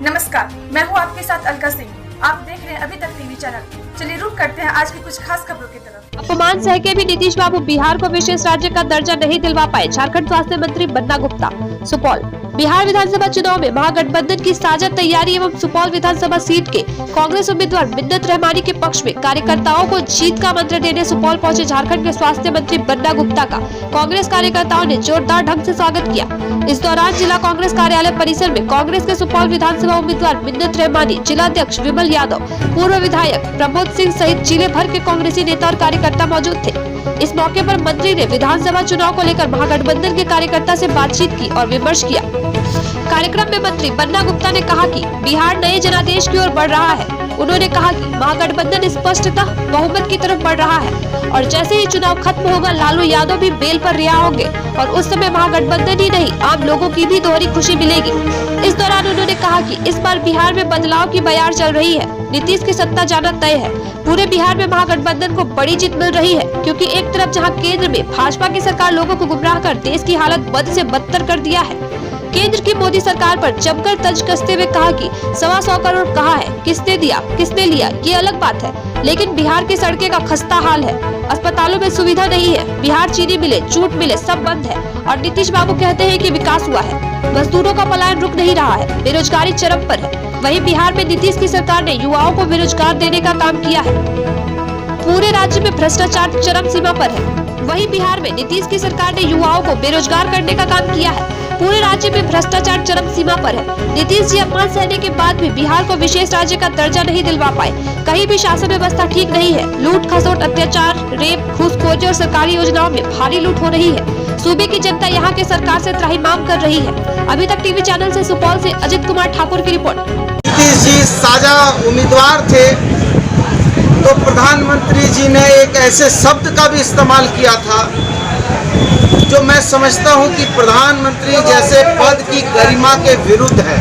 नमस्कार, मैं हूँ आपके साथ अलका सिंह। आप देख रहे हैं अभी तक टीवी चैनल। चलिए रुक करते हैं आज की कुछ खास खबरों की तरफ। अपमान सह के भी नीतीश बाबू बिहार को विशेष राज्य का दर्जा नहीं दिलवा पाए। झारखंड स्वास्थ्य मंत्री बन्ना गुप्ता। सुपौल बिहार विधानसभा चुनाव में महागठबंधन की साझा तैयारी एवं सुपौल विधानसभा सीट के कांग्रेस उम्मीदवार मिन्नत रहमानी के पक्ष में कार्यकर्ताओं को जीत का मंत्र देने सुपौल पहुंचे झारखंड के स्वास्थ्य मंत्री बन्ना गुप्ता का कांग्रेस कार्यकर्ताओं ने जोरदार ढंग से स्वागत किया। इस दौरान जिला कांग्रेस कार्यालय परिसर में कांग्रेस के सुपौल विधानसभा उम्मीदवार मिन्नत रहमानी, जिलाध्यक्ष विमल यादव, पूर्व विधायक प्रमोद सिंह सहित जिले भर के कांग्रेसी नेता और कार्यकर्ता मौजूद थे। इस मौके पर मंत्री ने विधानसभा चुनाव को लेकर महागठबंधन के कार्यकर्ता से बातचीत की और विमर्श किया। कार्यक्रम में मंत्री बन्ना गुप्ता ने कहा कि बिहार नए जनादेश की ओर बढ़ रहा है। उन्होंने कहा कि महागठबंधन स्पष्टतः बहुमत की तरफ बढ़ रहा है और जैसे ही चुनाव खत्म होगा लालू यादव भी बेल पर रिहा होंगे और उस समय महागठबंधन ही नहीं आम लोगों की भी दोहरी खुशी मिलेगी। इस दौरान उन्होंने कहा कि इस बार बिहार में बदलाव की बयार चल रही है। नीतीश की सत्ता जाना तय है। पूरे बिहार में महागठबंधन को बड़ी जीत मिल रही है क्योंकि एक तरफ जहां केंद्र में भाजपा की सरकार लोगों को गुमराह कर देश की हालत बद से बदतर कर दिया है, केंद्र की मोदी सरकार पर जमकर तंज कसते हुए कहा कि 125 करोड़ कहा है, किसने दिया किसने लिया ये अलग बात है, लेकिन बिहार की सड़कें का खस्ता हाल है, अस्पतालों में सुविधा नहीं है, बिहार चीनी मिले जूट मिले सब बंद है और नीतीश बाबू कहते हैं कि विकास हुआ है। मजदूरों का पलायन रुक नहीं रहा है, बेरोजगारी चरम पर है। वहीं बिहार में नीतीश की सरकार ने युवाओं को बेरोजगार देने का काम किया है। पूरे राज्य में भ्रष्टाचार चरम सीमा पर है। वहीं बिहार में नीतीश की सरकार ने युवाओं को बेरोजगार करने का काम किया है। पूरे राज्य में भ्रष्टाचार चरम सीमा पर है। नीतीश जी अपमान सहने के बाद भी बिहार को विशेष राज्य का दर्जा नहीं दिलवा पाए। कहीं भी शासन व्यवस्था ठीक नहीं है। लूट खसोट, अत्याचार, रेप, घूसखोरी और सरकारी योजनाओं में भारी लूट हो रही है। सूबे की जनता यहाँ के सरकार से त्राहिमाम कर रही है। अभी तक टीवी चैनल से सुपौल से अजित कुमार ठाकुर की रिपोर्ट। नीतीश जी साझा उम्मीदवार थे तो प्रधानमंत्री जी ने एक ऐसे शब्द का भी इस्तेमाल किया था जो मैं समझता हूं कि प्रधानमंत्री जैसे पद की गरिमा के विरुद्ध है,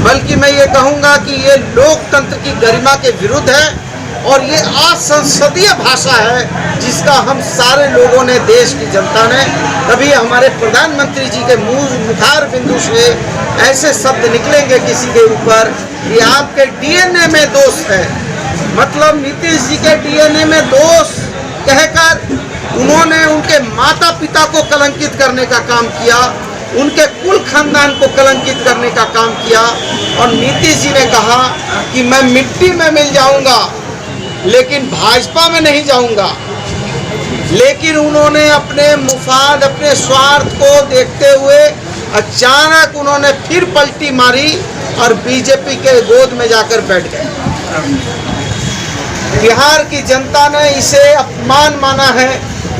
बल्कि मैं ये कहूंगा कि ये लोकतंत्र की गरिमा के विरुद्ध है और ये असंसदीय भाषा है जिसका हम सारे लोगों ने, देश की जनता ने, कभी हमारे प्रधानमंत्री जी के मुखार बिंदु से ऐसे शब्द निकलेंगे किसी के ऊपर कि आपके डीएनए में दोष है, मतलब नीतीश जी के डीएनए में दोष कहकर उन्होंने उनके माता पिता को कलंकित करने का काम किया, उनके कुल खानदान को कलंकित करने का काम किया और नीतीश जी ने कहा कि मैं मिट्टी में मिल जाऊंगा लेकिन भाजपा में नहीं जाऊंगा। लेकिन उन्होंने अपने मुफाद, अपने स्वार्थ को देखते हुए अचानक उन्होंने फिर पलटी मारी और बीजेपी के गोद में जाकर बैठ गए। बिहार की जनता ने इसे अपमान माना है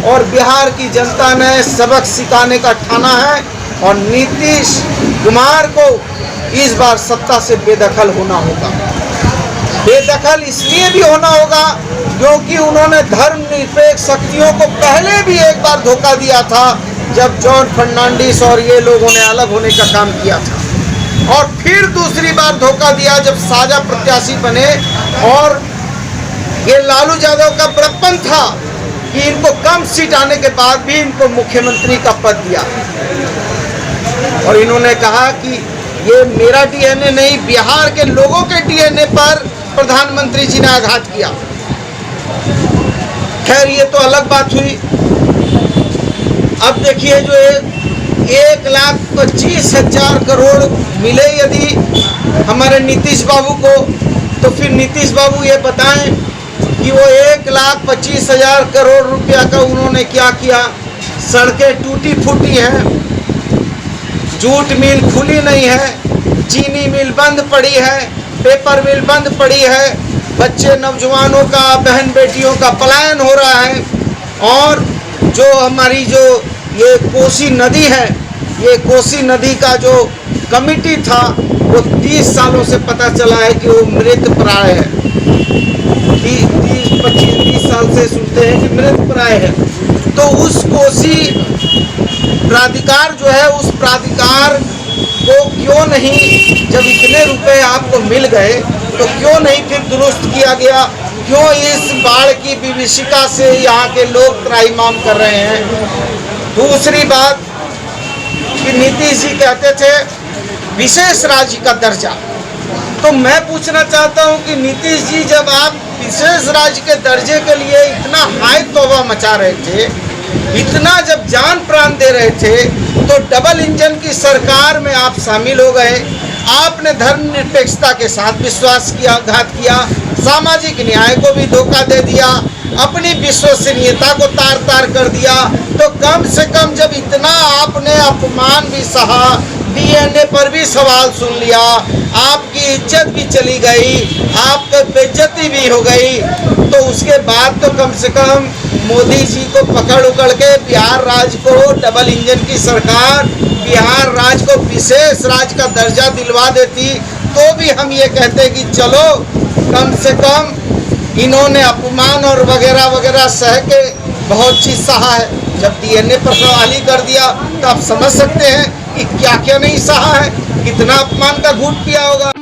और बिहार की जनता ने सबक सिखाने का ठाना है और नीतीश कुमार को इस बार सत्ता से बेदखल होना होगा। बेदखल इसलिए भी होना होगा क्योंकि उन्होंने धर्मनिरपेक्ष शक्तियों को पहले भी एक बार धोखा दिया था जब जॉन फर्नांडिस और ये लोगों ने अलग होने का काम किया था और फिर दूसरी बार धोखा दिया जब साझा प्रत्याशी बने और ये लालू यादव का बड़प्पन था कि इनको कम सीट आने के बाद भी इनको मुख्यमंत्री का पद दिया और इन्होंने कहा कि ये मेरा डीएनए नहीं, बिहार के लोगों के डीएनए पर प्रधानमंत्री जी ने आघात किया। खैर ये तो अलग बात हुई। अब देखिए जो 1,25,000 करोड़ मिले यदि हमारे नीतीश बाबू को, तो फिर नीतीश बाबू ये बताएं कि वो 1,25,000 करोड़ रुपया का उन्होंने क्या किया। सड़कें टूटी फूटी हैं, जूट मिल खुली नहीं है, चीनी मिल बंद पड़ी है, पेपर मिल बंद पड़ी है, बच्चे नौजवानों का, बहन बेटियों का पलायन हो रहा है और जो हमारी जो ये कोसी नदी है, ये कोसी नदी का जो कमिटी था वो 30 सालों से पता चला है कि वो मृत प्राय है। 30 साल से सुनते हैं कि मृत प्राय है। तो उस कोसी प्राधिकार जो है, उस प्राधिकार को क्यों नहीं, जब इतने रुपए आपको मिल गए तो क्यों नहीं फिर दुरुस्त किया गया? क्यों इस बाढ़ की विभीषिका से यहाँ के लोग त्राहिमाम कर रहे हैं? दूसरी बात कि नीतीश जी कहते थे विशेष राज्य का दर्जा। तो मैं पूछना चाहता हूं कि नीतीश जी, जब आप विशेष राज्य के दर्जे के लिए इतना हाई तौबा मचा रहे थे, इतना जब जान प्राण दे रहे थे, तो डबल इंजन की सरकार में आप शामिल हो गए। आपने धर्मनिरपेक्षता के साथ विश्वासघात किया, सामाजिक न्याय को भी धोखा दे दिया, अपनी विश्वसनीयता को तार तार कर दिया। तो कम से कम जब इतना आपने अपमान भी सहा, डीएनए पर भी सवाल सुन लिया, आपकी इज्जत भी चली गई, आपकी बेइज्जती भी हो गई, तो उसके बाद तो कम से कम मोदी जी को पकड़ उकड़ के बिहार राज्य को, डबल इंजन की सरकार बिहार राज्य को विशेष राज्य का दर्जा दिलवा देती, तो भी हम ये कहते कि चलो कम से कम इन्होंने अपमान और वगैरह वगैरह सह के बहुत चीज़ सहा है। जब डीएनए पर सवाली कर दिया तो आप समझ सकते हैं कि क्या क्या नहीं सहा है, कितना अपमान का घूंट पिया होगा।